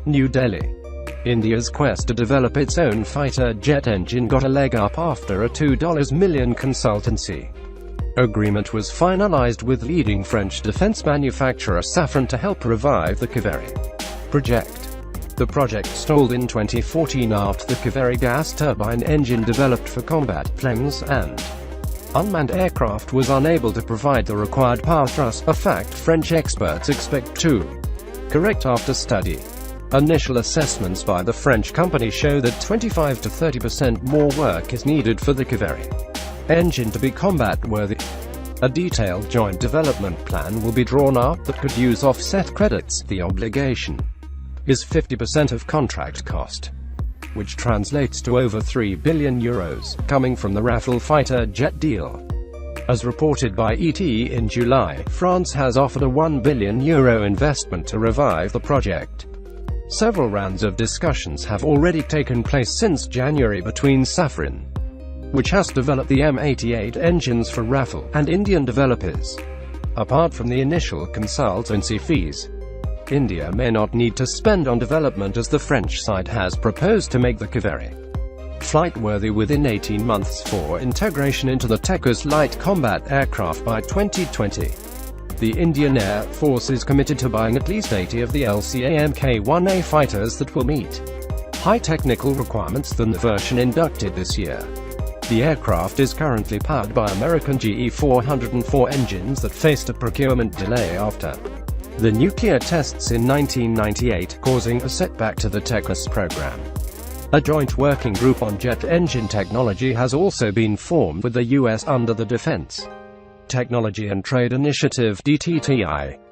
New Delhi. India's quest to develop its own fighter jet engine got a leg up after a $2 million consultancy agreement was finalized with leading French defense manufacturer Safran to help revive the Kaveri project. The project stalled in 2014 after the Kaveri gas turbine engine developed for combat planes and unmanned aircraft was unable to provide the required power thrust, a fact French experts expect to correct after study. Initial assessments by the French company show that 25 to 30% more work is needed for the Kaveri engine to be combat-worthy. A detailed joint development plan will be drawn up that could use offset credits. The obligation is 50% of contract cost, which translates to over €3 billion, coming from the Rafale fighter jet deal. As reported by ET in July, France has offered a €1 billion investment to revive the project. Several rounds of discussions have already taken place since January between Safran, which has developed the M88 engines for Rafale, and Indian developers. Apart from the initial consultancy fees, India may not need to spend on development, as the French side has proposed to make the Kaveri flight-worthy within 18 months for integration into the Tejas light combat aircraft by 2020. The Indian Air Force is committed to buying at least 80 of the LCA-Mk-1A fighters that will meet high technical requirements than the version inducted this year. The aircraft is currently powered by American GE 404 engines that faced a procurement delay after the nuclear tests in 1998, causing a setback to the Tejas program. A joint working group on jet engine technology has also been formed with the U.S. under the Defense Technology and Trade Initiative (DTTI).